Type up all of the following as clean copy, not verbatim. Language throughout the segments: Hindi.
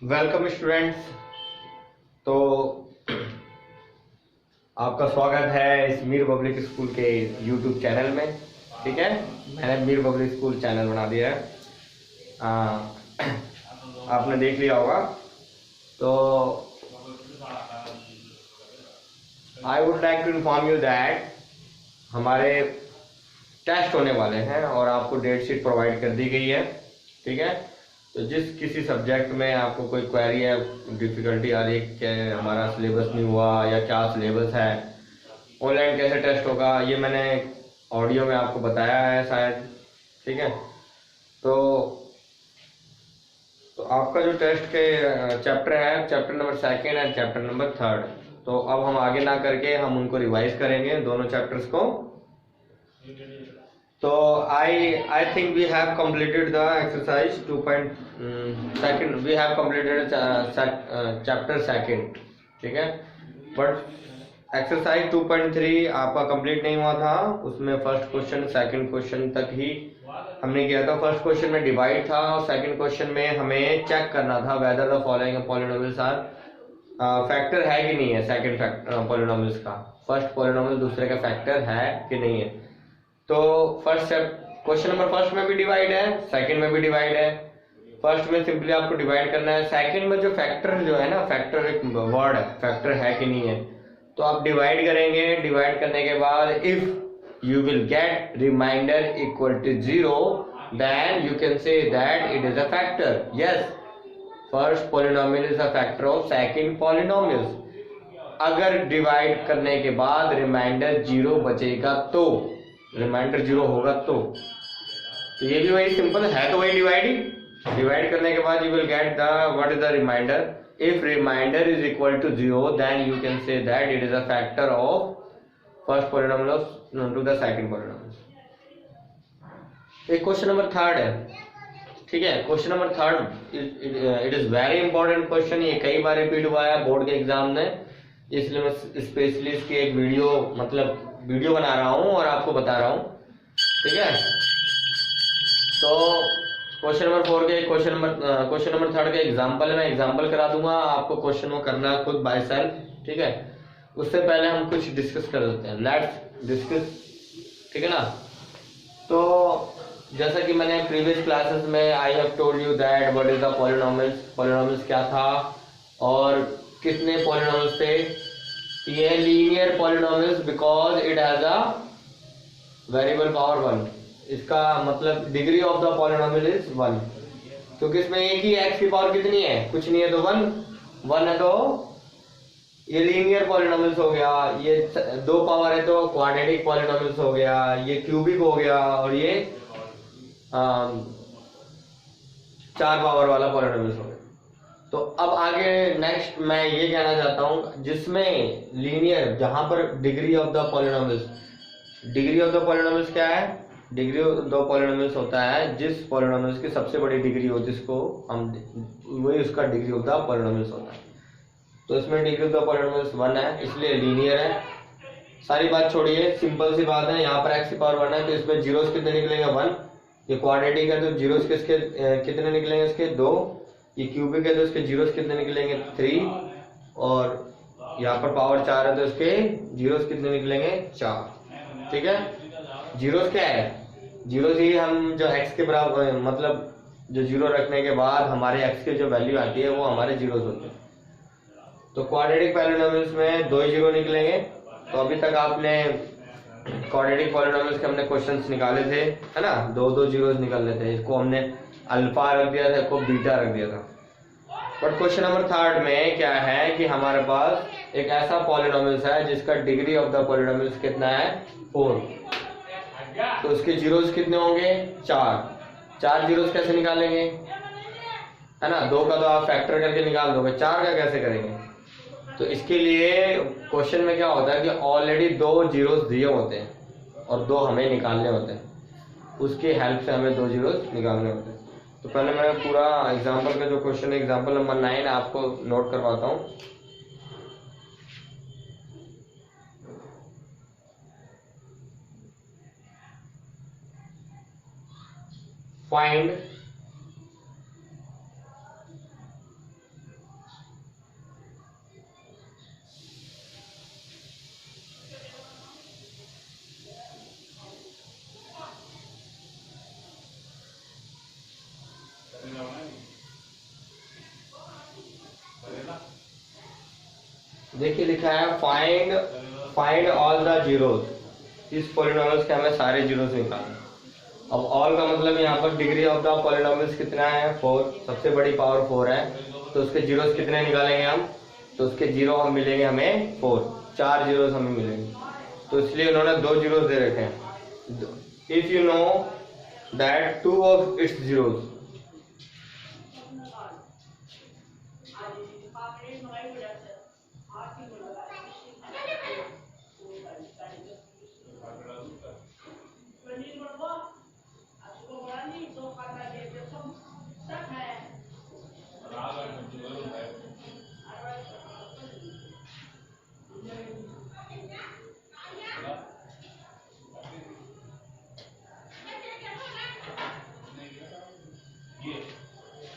Welcome students. तो आपका स्वागत है इस मीर पब्लिक स्कूल के यूट्यूब चैनल में। ठीक है, मैंने मीर पब्लिक स्कूल चैनल बना दिया है। आपने देख लिया होगा। तो I would like to inform you that हमारे टेस्ट होने वाले हैं और आपको डेट शीट प्रोवाइड कर दी गई है। ठीक है, तो जिस किसी सब्जेक्ट में आपको कोई क्वेरी है, डिफिकल्टी आ रही है कि हमारा सिलेबस नहीं हुआ या क्या सिलेबस है, ऑनलाइन कैसे टेस्ट होगा, ये मैंने ऑडियो में आपको बताया है शायद। ठीक है, तो आपका जो टेस्ट के चैप्टर है, chapter number second and chapter number third. तो अब हम आगे ना करके हम उनको रिवाइज करेंगे दोनों चैप्टर्स को। तो I think we have completed the exercise 2. Second we have completed chapter second. ठीक है, बट एक्सरसाइज 2.3 आपका कंप्लीट नहीं हुआ था। उसमें फर्स्ट क्वेश्चन सेकंड क्वेश्चन तक ही हमने किया था। फर्स्ट क्वेश्चन में डिवाइड था और सेकंड क्वेश्चन में हमें चेक करना था whether the following polynomials are factor है कि नहीं है। सेकंड फैक्टर पॉलिनोमियल्स का फर्स्ट पॉलिनोमियल दूसरे का फैक्टर है कि नहीं है। तो फर्स्ट क्वेश्चन नंबर फर्स्ट में भी डिवाइड है, सेकंड में भी डिवाइड है। फर्स्ट में सिंपली आपको डिवाइड करना है। सेकंड में जो फैक्टर जो है ना, फैक्टर एक वर्ड है, फैक्टर है कि नहीं है। तो आप डिवाइड करेंगे। डिवाइड करने के बाद if you will get reminder equal to 0 then you can say that it is a factor. Yes, first polynomial is a factor of second polynomial. अगर डिवाइड करने के बाद रिमाइंडर 0 बचेगा तो, रिमाइंडर 0 होगा तो ये भी वही सिंपल है। तो वही डिवाइड करने के बाद you will get the what is the reminder. If reminder is equal to 0 then you can say that it is a factor of first polynomial to the second polynomial. एक क्वेश्चन नंबर थर्ड है। ठीक है, question number third it is very important question. ये कई बार रिपीट हुआ है बोर्ड के एग्जाम में, इसलिए मैं स्पेशली इसकी एक वीडियो बना रहा हूँ और आपको बता रहा हूँ। ठीक है, तो क्वेश्चन नंबर फोर के क्वेश्चन नंबर थर्ड के एग्जाम्पल है, मैं एग्जाम्पल करा दूंगा आपको। क्वेश्चन को करना है खुद बाय सेल्फ। ठीक है, उससे पहले हम कुछ डिस्कस कर देते हैं। Let's discuss. ठीक है ना। तो जैसा कि मैंने प्रीवियस क्लासेस में I have told you that what is the polynomials. Polynomials क्या था और कितने पॉलिनोमियल्स थे। ये linear polynomials because it has a variable power 1। इसका मतलब degree of the polynomial is 1, क्योंकि इसमें एक ही एक्स की पावर कितनी है, कुछ नहीं है तो 1 है। तो ये लीनियर पॉलिनोमियल्स हो गया। ये 2 पावर है तो क्वाड्रेटिक पॉलिनोमियल्स हो गया। ये क्यूबिक हो गया और ये 4 पावर वाला पॉलिनोमियल्स हो गया। तो अब आगे नेक्स्ट मैं ये कहना चाहता हूं, जिसमें लीनियर, जहां पर degree of the polynomials, degree of the polynomials क्या है, डिग्री ऑफ द पॉलिनोमियल्स होता है जिस पॉलिनोमियल्स की सबसे बड़ी डिग्री हो, जिसको हम वही उसका डिग्री ऑफ द पॉलिनोमियल्स होता है। तो इसमें डिग्री ऑफ द पॉलिनोमियल्स 1 है, इसलिए लीनियर है। सारी बात छोड़िए, सिंपल सी बात है। यहाँ पर x की पावर 1 है तो इसमें जीरोस कितने निकलेंगे, 1। ये क्वाड्रेटिक है तो जीरोस किसके कितने निकलेंगे, इसके 2। ये क्यूबिक है तो इसके जीरोस कितने निकलेंगे, 3। और यहाँ पर पावर 4 है तो इसके जीरोस कितने निकलेंगे, 4। ठीक है, जीरोस क्या है, जीरोस ही हम जो x के बराबर, मतलब जो जीरो रखने के बाद हमारे x की जो वैल्यू आती है वो हमारे जीरोस होते हैं। तो क्वाड्रेटिक पॉलिनोमियल्स में 2 जीरो निकलेंगे। तो अभी तक आपने क्वाड्रेटिक पॉलिनोमियल्स के हमने क्वेश्चंस निकाले थे, है ना, 2 जीरोस निकाल लेते हैं। इसको हमने अल्फा रख दिया था, इसको बीटा रख दिया था। बट क्वेश्चन नंबर थर्ड में क्या है कि हमारे पास एक ऐसा पॉलिनोमियल्स है जिसका डिग्री ऑफ द पॉलिनोमियल्स कितना है, 4। तो इसके जीरोस कितने होंगे, 4 जीरोस कैसे निकालेंगे, है ना। 2 का तो आप फैक्टर करके निकाल दोगे, 4 का कैसे करेंगे। तो इसके लिए क्वेश्चन में क्या होता है कि ऑलरेडी 2 जीरोस दिए होते हैं और 2 हमें निकालने होते हैं। उसकी हेल्प से हमें 2 जीरोस निकालने होते हैं। तो पहले मैं पूरा एग्जांपल का जो क्वेश्चन है, एग्जांपल नंबर 9 आपको नोट करवाता हूँ। फाइंड देखिए लिखा है फाइंड ऑल द जीरोस। इस पॉलिनोमियल्स के हमें सारे जीरोस निकालना। अब ऑल का मतलब यहाँ पर डिग्री ऑफ द पॉलिनोमियल्स कितना है 4, सबसे बड़ी पावर 4 है, तो उसके जीरोस कितने निकालेंगे हम, तो उसके जीरो हम मिलेंगे हमें 4, 4 जीरोस हमें मिलेंगे। तो इसलिए उन्होंने 2 जीरोस दे रखे हैं। If you know that 2 of its zeros,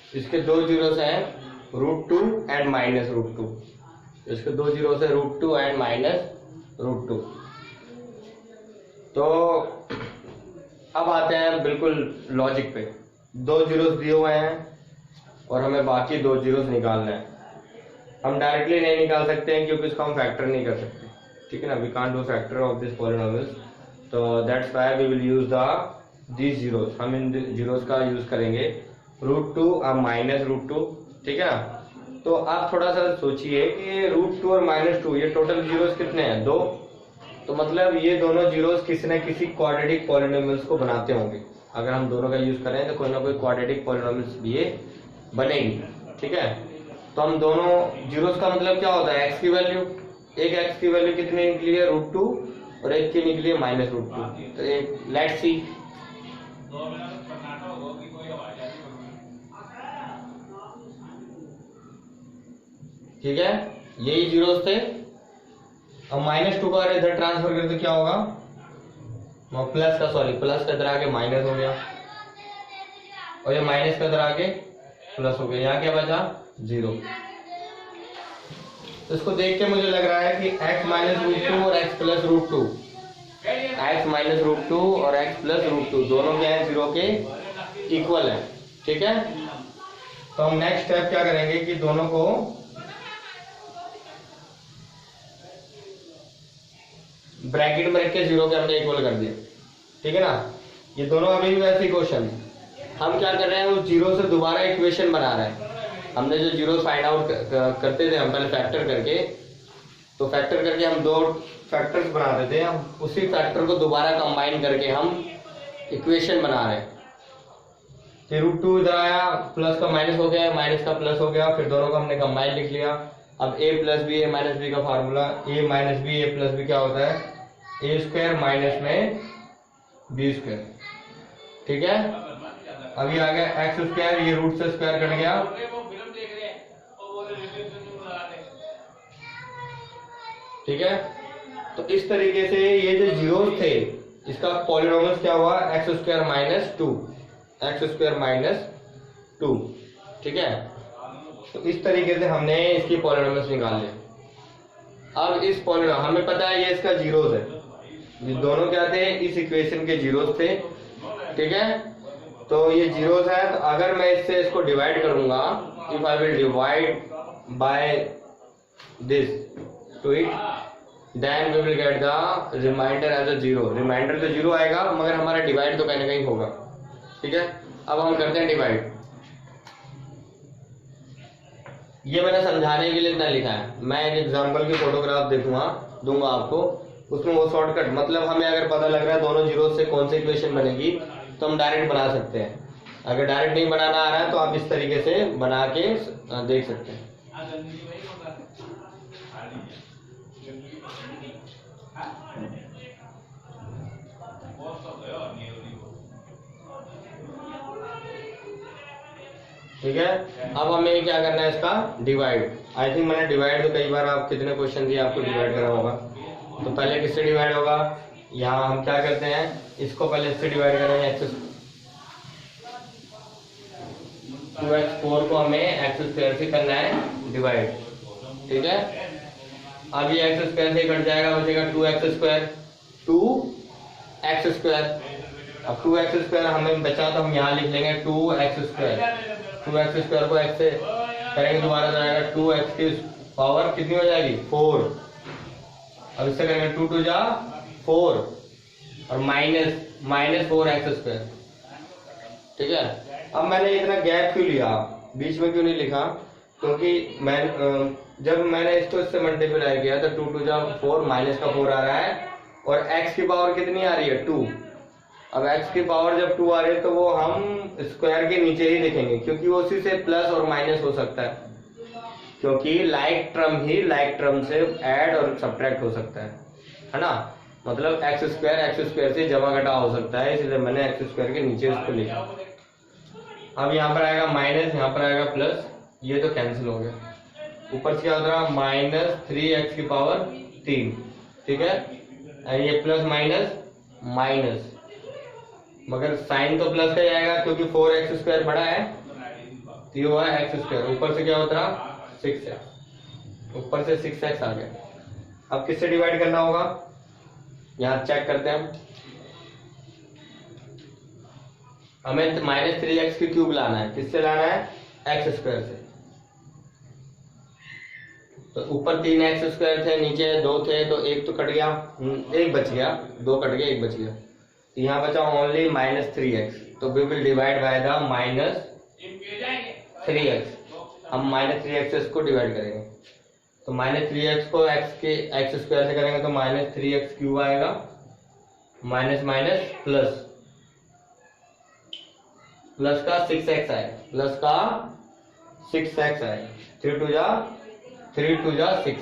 इसके 2 जीरोस हैं √2 एंड -√2। इसके 2 जीरोस है √2 एंड -√2। तो अब आते हैं बिल्कुल लॉजिक पे। 2 जीरोस दिए हुए हैं और हमें बाकी 2 जीरोस निकालना है। हम डायरेक्टली नहीं निकाल सकते हैं क्योंकि इसको हम फैक्टर नहीं कर सकते, ठीक है ना, we can't do factor of this polynomials, तो that's why we will use these zeros. हम इन जीरोस का यूज करेंगे √2 और -√2, ठीक है ना। तो आप थोड़ा सा सोचिए कि √2 और -2 ये टोटल जीरोस कितने हैं, 2। तो मतलब ये दोनों जीरोस किसी न किसी क्वाड्रेटिक पॉलिनोमियल्स को बनाते होंगे। अगर हम दोनों का यूज करें तो कोई ना कोई क्वाड्रेटिक पॉलिनोमियल्स भी ये बनेगी, ठीक है। तो हम दोनों जीरोस का मतलब क्या होता है, एक्स की वैल्यू, एक एक्स की वैल्यू कितनी निकली है √2 और एक की निकली है -√2। तो एक लेट्स सी, ठीक है, यही जीरोस थे। अब -2 का इधर ट्रांसफर करते तो क्या होगा, प्लस का इधर आके माइनस हो गया और ये माइनस का इधर आके प्लस हो गया, यहाँ क्या बचा 0। तो इसको देख के मुझे लग रहा है कि x -√2 और x + √2, x -√2 और x + √2 दोनों क्या है 0 के इक्वल है, ठीक है। तो हम नेक्स्ट स्टेप क्या करेंगे कि दोनों को ब्रैकेट में रख के 0 के हमने इक्वल कर दिया, ठीक है ना। ये दोनों अभी भी वैसे ही क्वेश्चन है। हम क्या कर रहे हैं, उस जीरो से दोबारा इक्वेशन बना रहे हैं। हमने जो जीरो फाइंड आउट करते थे हम पहले फैक्टर करके, तो फैक्टर करके हम 2 फैक्टर्स बना देते हैं, हम उसी फैक्टर को दोबारा कंबाइन करके हम इक्वेशन बना रहे हैं। √2 इधर आया, प्लस का माइनस हो गया, माइनस का प्लस हो गया, फिर दोनों को हमने कंबाइन लिख लिया। अब a + b a - b का formula, a - b a + b क्या होता है, a² माइनस में b², ठीक है। अभी आ गया x², ये रूट से स्क्वायर कट गया, ठीक है। तो इस तरीके से ये जो जीरोस थे इसका पॉलिनोमियल्स क्या हुआ, x² - 2, ठीक है। तो इस तरीके से हमने इसकी पॉलिनोमियल्स निकाल लिया। अब इस पॉलिनोमियल हमें पता है ये इसका जीरोस है, ये दोनों क्या थे, इस इक्वेशन के जीरोस थे, ठीक है। तो ये जीरोस है, तो अगर मैं इससे इसको डिवाइड करूंगा, if I will divide by this to it, then we will get the reminder as a 0। Reminder तो 0 आएगा मगर हमारा डिवाइड तो कहीं ना कहीं होगा, ठीक है। अब हम करते हैं डिवाइड। ये मैंने समझाने के लिए इतना लिखा है, मैं एक एग्जांपल की फोटोग्राफ दूंगा आपको, उसमें वो शॉर्टकट, मतलब हमें अगर पता लग रहा है दोनों जीरो से कौन सी इक्वेशन बनेगी तो हम डायरेक्ट बना सकते हैं। अगर डायरेक्ट नहीं बनाना आ रहा है तो आप इस तरीके से बना के देख सकते हैं। ठीक है, अब हमें क्या करना है, इसका डिवाइड। आई थिंक मैंने डिवाइड तो कई बार, आप कितने क्वेश्चन दिए आपको डिवाइड करना होगा। तो पहले किससे डिवाइड होगा, यहाँ हम क्या करते हैं, इसको पहले इससे डिवाइड करेंगे, 2x4 को हमें x² से करना है डिवाइड, ठीक है। अब ये x² से कट जाएगा, बचेगा 2x², 2x²। अब 2x² हमें बचा तो हम यहाँ लिख लेंगे 2x², 2x² को x से करेंगे दोबारा तो आएगा 2x की पावर कितनी हो जाएगी 4। अब इससे करेंगे 2 2 जा 4 और माइनस 4x²। ठीक है। अब मैंने इतना गैप क्यों लिया, बीच में क्यों नहीं लिखा, क्योंकि मैं जब मैंने इसको इससे मल्टीप्लाई किया तो 2 2 जा 4 माइनस का 4 आ रहा है और x की पावर कितनी आ रही है 2। अब x की पावर जब 2 आ रही है तो वो हम स्क्वायर के नीचे ही लिखेंगे, क्योंकि वो उसी से प्लस और माइनस हो सकता है, क्योंकि लाइक टर्म ही लाइक टर्म से ऐड और सब्ट्रैक्ट हो सकता है ना। मतलब x² से जमा घटा हो सकता है, इसलिए मैंने x² के नीचे उसको लिखा। अब यहाँ पर आएगा माइनस, यहाँ पर आएगा प्लस, ये तो कैंसिल हो गया। ऊपर से क्या होता है -3x की पावर 3। ठीक है, ये प्लस माइनस, मगर साइन तो प्लस का ही आएगा क्योंकि 4x² बड़ा है, तो ये हुआ x²। ऊपर से क्या होता है 6x, ऊपर से 6x आ गया। अब किससे डिवाइड करना होगा, यहाँ चेक करते हैं। हमें -3x की क्यूब लाना है, किससे लाना है x² से। तो ऊपर 3x² थे, नीचे 2 थे, तो एक तो कट गया, एक बच गया, 2 कट गया, एक बच गया, तो यहाँ बचा ओनली -3x। तो we will divide by the -3x। हम -3x से इसको डिवाइड करेंगे, तो -3x को x² से करेंगे तो -3x³ आएगा, माइनस प्लस का 6x आएगा, प्लस का 6x आएगा, 3 2 जा 6।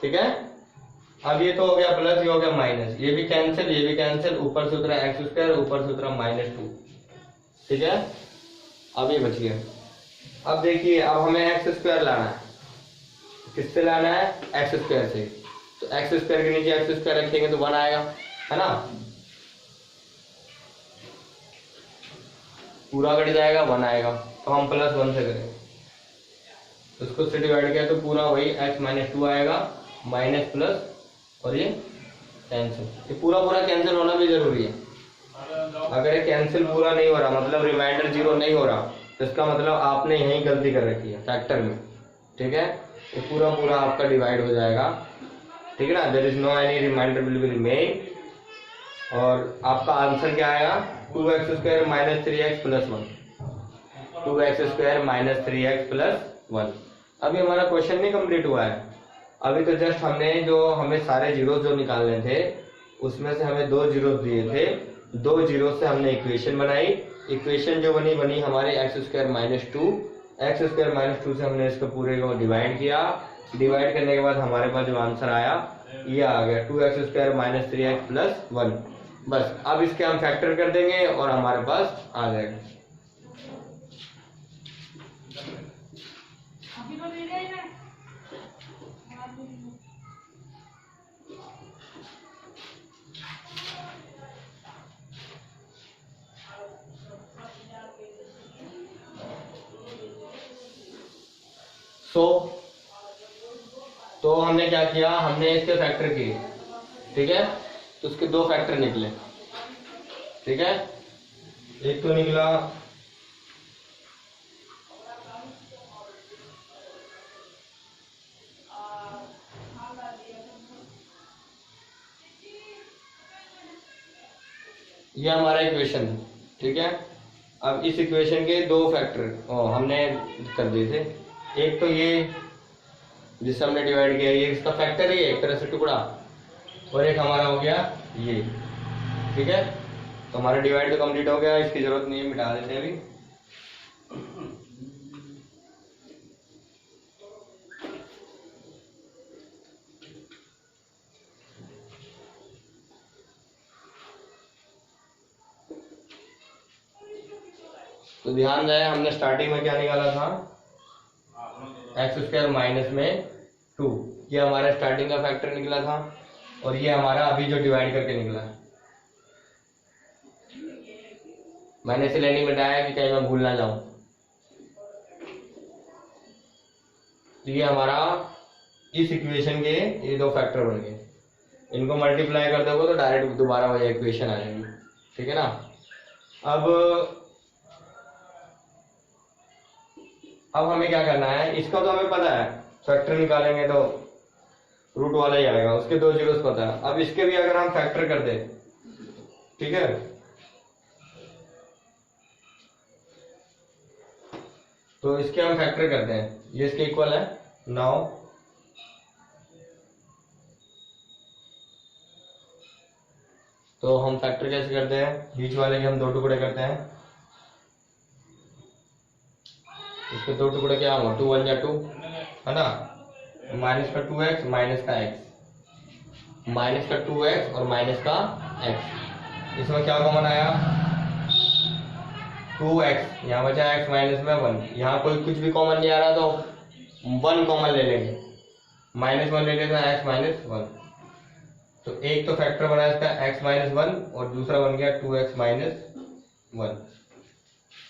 ठीक है। अब ये तो हो गया प्लस, ये हो गया माइनस, ये भी कैंसिल, ऊपर से उतरा x², ऊपर से उतरा -2। ठीक है। अब ये बच गया। अब देखिए, अब हमें x² लाना है, किससे लाना है x² से, तो x² के नीचे x² रखेंगे तो 1 आएगा, है ना, पूरा कट जाएगा 1 आएगा, तो हम +1 से करेंगे, उसको से डिवाइड किया तो पूरा वही x -2 आएगा, माइनस प्लस और ये कैंसिल, ये पूरा कैंसिल होना भी जरूरी है। अगर ये कैंसिल पूरा नहीं हो रहा, मतलब रिमाइंडर 0 नहीं हो रहा, तो इसका मतलब आपने यही गलती कर रखी है फैक्टर में। ठीक है, ये पूरा आपका डिवाइड हो जाएगा। ठीक है ना, there is no any reminder will be remain, और आपका आंसर क्या आएगा 2x² - 3x + 1, 2x² - 3x + 1। अभी हमारा क्वेश्चन नहीं कंप्लीट हुआ है, अभी तो जस्ट हमें सारे जीरोस जो निकालने थे उसमें से हमें 2 जीरोस दिए थे, 2 जीरोस से हमने इक्वेशन बनाई। इक्वेशन जो बनी हमारे x² - 2, x² - 2 से हमने इसको पूरे को डिवाइड किया। डिवाइड करने के बाद हमारे पास जो आंसर आया ये आ गया 2x² - 3x + 1। बस अब इसके हम फैक्टर कर देंगे और हमारे पास आ जाएगा। तो हमने क्या किया, हमने इसके फैक्टर किए। ठीक है, तो उसके 2 फैक्टर निकले। ठीक है, एक तो निकला ये हमारा इक्वेशन है। ठीक है, अब इस इक्वेशन के 2 फैक्टर हमने कर दिए थे। एक तो ये जिससे हमने डिवाइड किया, ये इसका फैक्टर ही है एक तरह से टुकड़ा, और एक हमारा हो गया ये। ठीक है, तो हमारा डिवाइड तो कंप्लीट हो गया, इसकी जरूरत नहीं है, मिटा देते हैं अभी। तो ध्यान रहे, हमने स्टार्टिंग में क्या निकाला था x² - 2, ये हमारा स्टार्टिंग का फैक्टर निकला था, और ये हमारा अभी जो डिवाइड करके निकला है। मैंने इसलिए नहीं मिटाया कि कहीं मैं भूल ना जाऊं। तो ये हमारा इस इक्वेशन के ये 2 फैक्टर बन गए, इनको मल्टीप्लाई कर दोगे तो डायरेक्ट दोबारा वही इक्वेशन आ जाएगी। ठीक है ना। अब अब हमें क्या करना है, इसका तो हमें पता है, फैक्टर निकालेंगे तो रूट वाला ही आएगा, उसके दो जीरोस पता है। अब इसके भी अगर हम फैक्टर कर दे, ठीक है, तो इसके हम फैक्टर करते हैं, ये इसके इक्वल है 9, तो हम फैक्टर कैसे करते हैं, बीच वाले के हम दो टुकड़े करते हैं, इसके दो टुकड़े क्या होंगे, 2 1 2 है ना, माइनस का 2x माइनस का x, माइनस का 2x और माइनस का x, इसमें क्या कॉमन आया 2x, यहाँ बचा x माइनस में 1, यहाँ कोई कुछ भी कॉमन नहीं आ रहा तो 1 कॉमन ले लेंगे, -1 ले लेते हैं x माइनस 1, तो एक तो फैक्टर बना इसका x माइनस 1 और दूसरा बन गया 2x माइनस 1।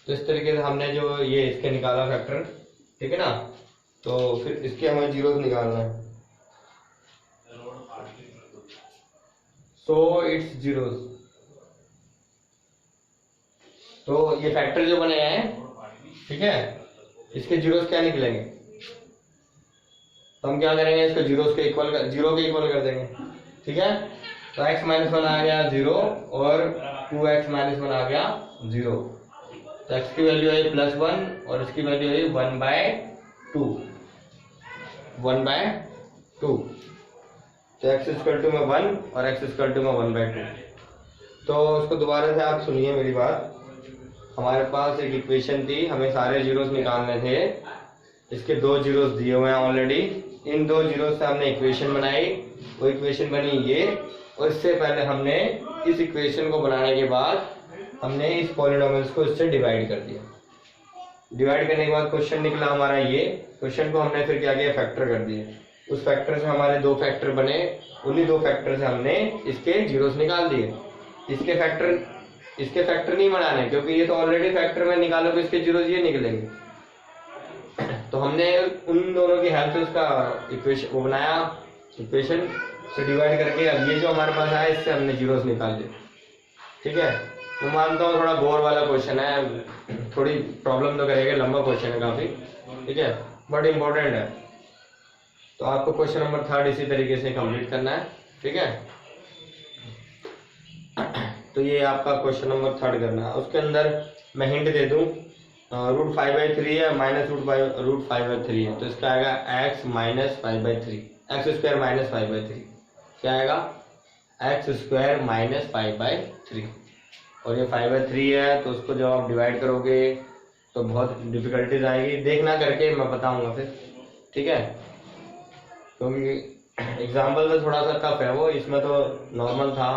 तो इस तरीके से हमने जो ये इसके निकाला फैक्टर, ठीक है ना, तो फिर इसके हमें जीरोस निकालना है, सो इट्स जीरोस। तो ये फैक्टर जो बने हैं, ठीक है, इसके जीरोस क्या निकलेंगे, तो हम क्या करेंगे, इसको जीरोस के इक्वल जीरो के इक्वल कर देंगे, ठीक है। तो x माइनस 1 आ गया 0 और 2x माइनस 1 आ गया 0, तो x की वैल्यू आई +1 और इसकी वैल्यू आई 1/2, 1/2, तो x इक्वल टू में 1 और x इक्वल टू में 1/2। तो उसको दोबारा से आप सुनिए मेरी बात, हमारे पास एक इक्वेशन थी, हमें सारे जीरोस निकालने थे, इसके दो जीरोस दिए हुए हैं ऑलरेडी, इन दो जीरोस से हमने इक्वेशन बनाई, वो इक्वेशन बनी ये, और इससे पहले हमने इस इक्वेशन को बनाने के बाद हमने इस पॉलिनोमियल्स को इससे डिवाइड कर दिया, डिवाइड करने के बाद क्वेश्चन निकला हमारा ये, क्वेश्चन को हमने फिर क्या किया, फैक्टर कर दिए, उस फैक्टर से हमारे दो फैक्टर बने, उन्हीं दो फैक्टर से हमने इसके जीरोस निकाल दिए। इसके फैक्टर नहीं बनाने, क्योंकि ये तो ऑलरेडी फैक्टर में निकालो तो इसके जीरोस ये निकलेंगे, तो हमने उन दोनों की हेल्प से उसका इक्वेशन वो बनाया, इक्वेशन से डिवाइड करके अब ये जो हमारे पास आया इससे हमने जीरोस निकाल दिए, ठीक है। मैं मानता हूँ थोड़ा बोर वाला क्वेश्चन है, थोड़ी प्रॉब्लम तो करेगा, लंबा क्वेश्चन है काफी, ठीक है, बट इम्पोर्टेंट है, तो आपको क्वेश्चन नंबर 3 इसी तरीके से कंप्लीट करना है, ठीक है। तो ये आपका क्वेश्चन नंबर 3 करना है, उसके अंदर मैं हिंट दे दूं, √5/3 है माइनस √5/3 है, तो इसका आएगा x माइनस 5/3, x² माइनस 5/3, क्या आएगा x² माइनस 5/3, और ये 5/3 है, तो उसको जब आप डिवाइड करोगे तो बहुत डिफिकल्टीज आएगी, देखना करके मैं बताऊंगा फिर, ठीक है, क्योंकि एग्जाम्पल तो थोड़ा सा टफ है वो, इसमें तो नॉर्मल था,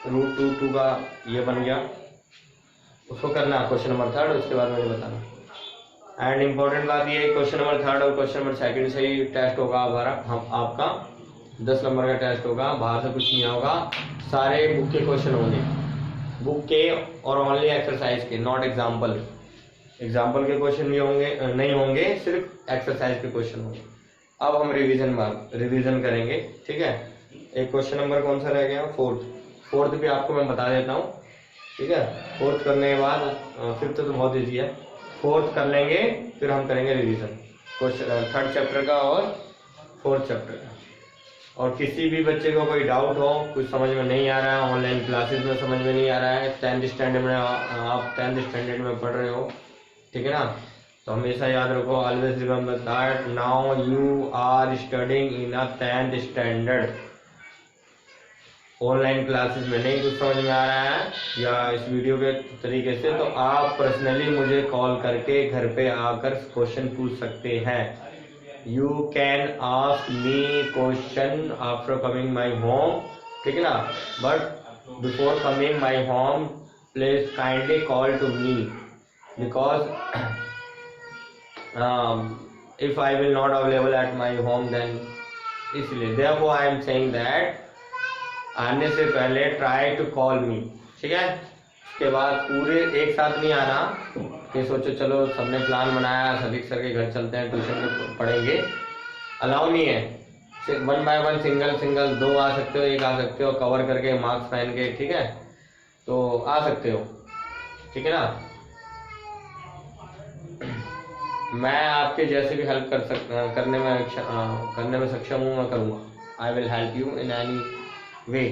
√2 का ये बन गया, उसको करना है क्वेश्चन नंबर 3, उसके बाद मुझे बताना। एंड इम्पोर्टेंट बात ये है, क्वेश्चन नंबर 3 और क्वेश्चन नंबर 2 से ही टेस्ट होगा हमारा, हम आपका 10 नंबर का टेस्ट होगा, बाहर से कुछ नहीं होगा, सारे बुक के क्वेश्चन होंगे, बुक के और ओनली एक्सरसाइज के, नॉट एग्जाम्पल के क्वेश्चन भी होंगे नहीं होंगे, सिर्फ एक्सरसाइज के क्वेश्चन होंगे। अब हम रिवीजन करेंगे, ठीक है। एक क्वेश्चन नंबर कौन सा रह गया, फोर्थ भी आपको मैं बता देता हूँ, ठीक है। फोर्थ करने के बाद फिफ्थ तो बहुत ईजी है, फोर्थ कर लेंगे, फिर हम करेंगे रिवीजन क्वेश्चन 3rd चैप्टर का और 4th चैप्टर का। और किसी भी बच्चे को कोई डाउट हो, कुछ समझ में नहीं आ रहा है, ऑनलाइन क्लासेस में समझ में नहीं आ रहा है, 10th स्टैंडर्ड में आप 10th स्टैंडर्ड में पढ़ रहे हो, ठीक है ना, तो हमेशा याद रखो, always remember that now you are studying in a 10th standard. Online classes में नहीं कुछ समझ में आ रहा है या इस वीडियो के तरीके से, तो आप पर्सनली मुझे कॉल करके घर पे आकर क्वेश्चन पूछ सकते हैं। You can ask me question after coming my home, ठीक है ना, but before coming my home please kindly call to me, because if I will not available at my home, then इसलिए therefore I am saying that आने से पहले ट्राई टू कॉल मी, ठीक है। उसके बाद पूरे एक साथ नहीं आना कि सोचो चलो सबने प्लान बनाया सभी सर के घर चलते हैं ट्यूशन में पढ़ेंगे, अलाउ नहीं है, 1 by 1 सिंगल 2 आ सकते हो, 1 आ सकते हो, कवर करके मार्क्स पहन के, ठीक है, तो आ सकते हो, ठीक है ना। मैं आपके जैसे भी हेल्प कर सकता करने में सक्षम हूँ, मैं करूँगा। I will help you in any way.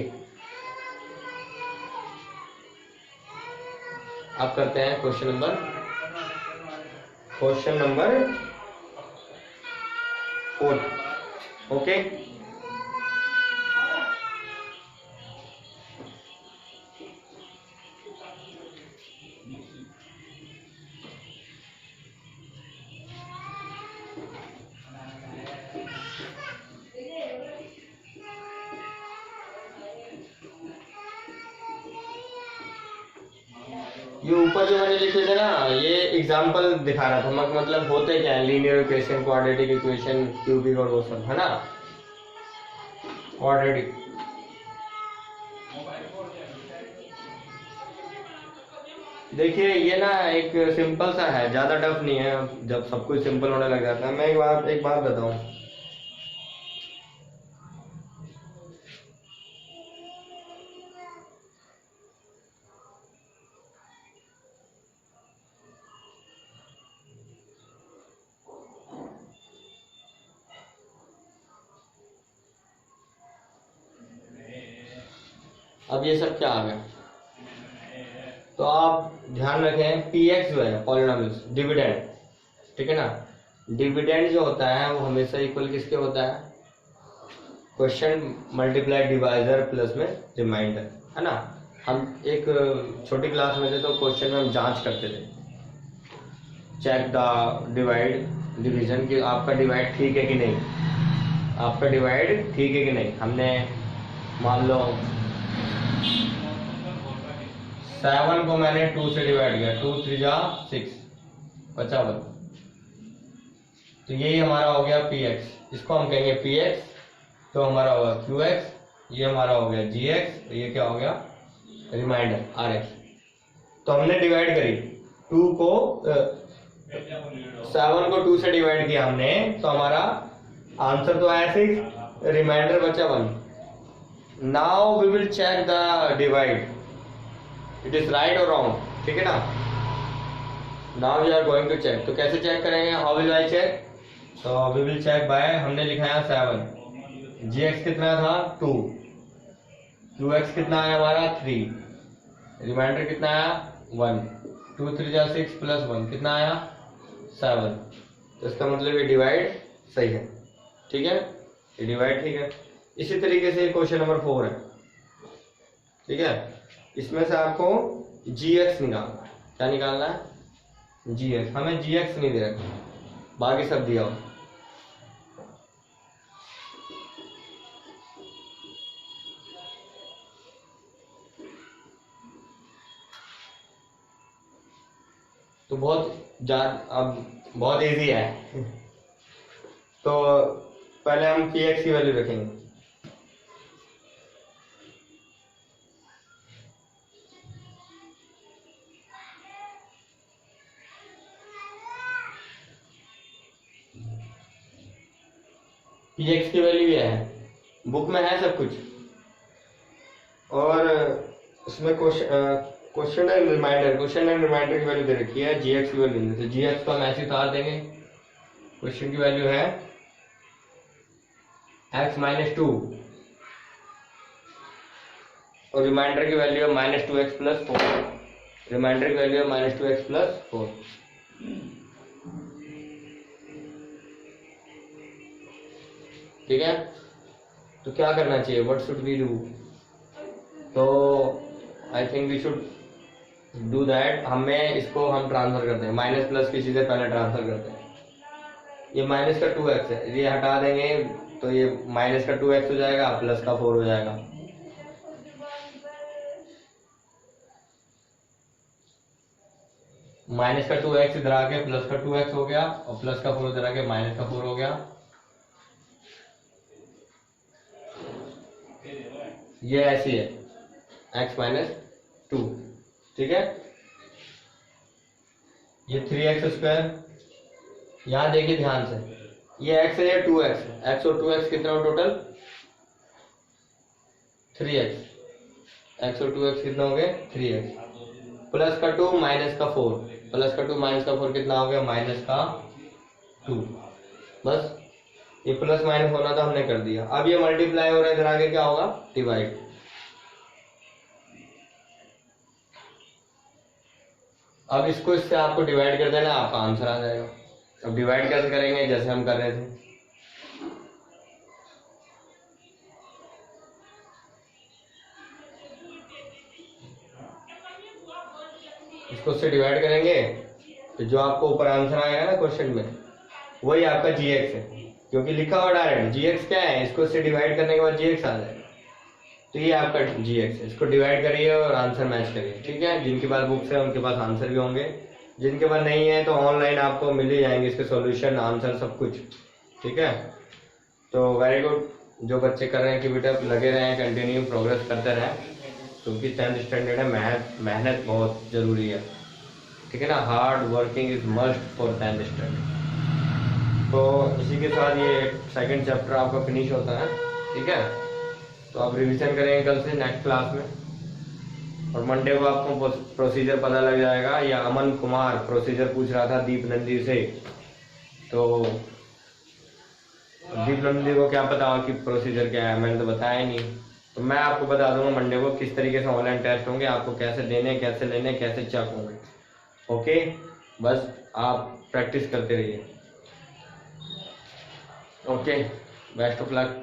अब करते हैं क्वेश्चन नंबर 4। ओके, ये ऊपर जो मैंने लिखे थे ना, ये एग्जाम्पल दिखा रहा था, मतलब होते क्या है, linear equation, quadratic equation, cubic और वो सब, है ना। क्वाड्रेटिक, देखिए ये ना एक सिंपल सा है, ज्यादा टफ नहीं है। जब सब कुछ सिंपल होने लग जाता है, मैं एक बात बताऊं, अब ये सब क्या आ गया, तो आप ध्यान रखें, px जो है पॉलिनोमियल्स, डिविडेंड, ठीक है ना। डिविडेंड जो होता है वो हमेशा इक्वल किसके होता है, क्वेश्चन मल्टीप्लाई डिवाइजर प्लस में रिमाइंडर, है ना। हम एक छोटी क्लास में थे तो क्वेश्चन में हम जांच करते थे, चेक द डिवाइड डिवीजन, कि आपका डिवाइड ठीक है कि नहीं, आपका डिवाइड ठीक है कि नहीं। हमने मान लो 7 को मैंने 2 से डिवाइड किया, 2 3 जा 6, 55, तो यही हमारा हो गया px, इसको हम कहेंगे px, तो हमारा होगा qx, ये हमारा हो गया gx, तो ये क्या हो गया, रिमाइंडर rx। तो हमने डिवाइड करी 7 को 2 से डिवाइड किया हमने, तो हमारा आंसर तो आया 6, रिमाइंडर बचा 1। Now we will check the divide, it is right और रॉन्ग, ठीक है ना। Now we are going to check, तो कैसे चेक करेंगे, हाउ विल आई चेक, तो वी विल चेक बाय, हमने लिखा है 7, gx कितना था 2, qx कितना है हमारा 3, रिमाइंडर कितना आया 1, 2 3 जा 6 प्लस 1 कितना आया 7। तो इसका मतलब ये डिवाइड सही है, ठीक है, ये डिवाइड ठीक है। इसी तरीके से क्वेश्चन नंबर 4 है, ठीक है। इसमें से आपको gx निकालना है, क्या निकालना है, gx। हमें gx नहीं दे रखा, बाकी सब दिया हो। तो अब बहुत इजी है तो पहले हम px की वैल्यू रखेंगे, px की वैल्यू ये है, बुक में है सब कुछ, और उसमें क्वेश्चन एंड रिमाइंडर की वैल्यू दे रखी है, gx की वैल्यू नहीं, तो gx को हम ऐसे उतार देंगे। क्वेश्चन की वैल्यू है x-2 और रिमाइंडर की वैल्यू है -2x + 4, रिमाइंडर की वैल्यू है -2x + 4। ठीक है, तो क्या करना चाहिए, व्हाट शुड वी डू, तो I think we should do that, हमें इसको हम ट्रांसफर करते हैं, माइनस प्लस की चीजें पहले ट्रांसफर करते हैं। ये माइनस का 2x है, ये हटा देंगे तो ये माइनस का 2x हो जाएगा, प्लस का 4 हो जाएगा। माइनस का 2x इधर आके प्लस का 2x हो गया, और प्लस का 4 इधर आके माइनस का 4 हो गया। ये ऐसी है x-2, ठीक है। ये 3x², यहां देखिए ध्यान से, ये x है, ये 2x, x और 2x कितना हो टोटल 3x, x और 2x कितना हो गए 3x, प्लस का 2 माइनस का 4, प्लस का 2 माइनस का 4 कितना हो गया -का 2। बस ये प्लस माइनस होना था, हमने कर दिया। अब ये मल्टीप्लाई हो रहा है, इधर आगे क्या होगा, डिवाइड। अब इसको इससे आपको डिवाइड कर देना, आपका आंसर आ जाएगा। अब डिवाइड कैसे करेंगे, जैसे हम कर रहे थे। इसको इससे डिवाइड करेंगे तो जो आपको ऊपर आंसर आएगा ना क्वेश्चन में, वही आपका जीएक्स है, क्योंकि लिखा हुआ डायरेक्ट जीएक्स क्या है, इसको इससे डिवाइड करने के बाद जीएक्स आ जाएगा। तो ये आपका जीएक्स है, इसको डिवाइड करिए और आंसर मैच करिए, ठीक है। जिनके पास बुक्स है उनके पास आंसर भी होंगे, जिनके पास नहीं है तो ऑनलाइन आपको मिल ही जाएंगे इसके सॉल्यूशन, आंसर, सब कुछ, ठीक है। तो वेरी गुड, जो बच्चे कर रहे हैं कि बेटा लगे रहें, कंटिन्यू प्रोग्रेस करते रहें, क्योंकि 10th स्टैंडर्ड है, मेहनत बहुत जरूरी है, ठीक है ना। Hard working is must for 10th standard. तो इसी के साथ ये सेकंड चैप्टर आपका फिनिश होता है, ठीक है। तो आप रिवीजन करेंगे कल से नेक्स्ट क्लास में, और मंडे को आपको प्रोसीजर पता लग जाएगा। या अमन कुमार प्रोसीजर पूछ रहा था दीप नंदी से, तो दीप नंदी को क्या पता कि प्रोसीजर क्या है, मैंने तो बताया ही नहीं। तो मैं आपको बता दूंगा मंडे को किस तरीके से ऑनलाइन टेस्ट होंगे, आपको कैसे देने, कैसे लेने, कैसे चेक होंगे। ओके, बस आप प्रैक्टिस करते रहिए। Okay, best of luck.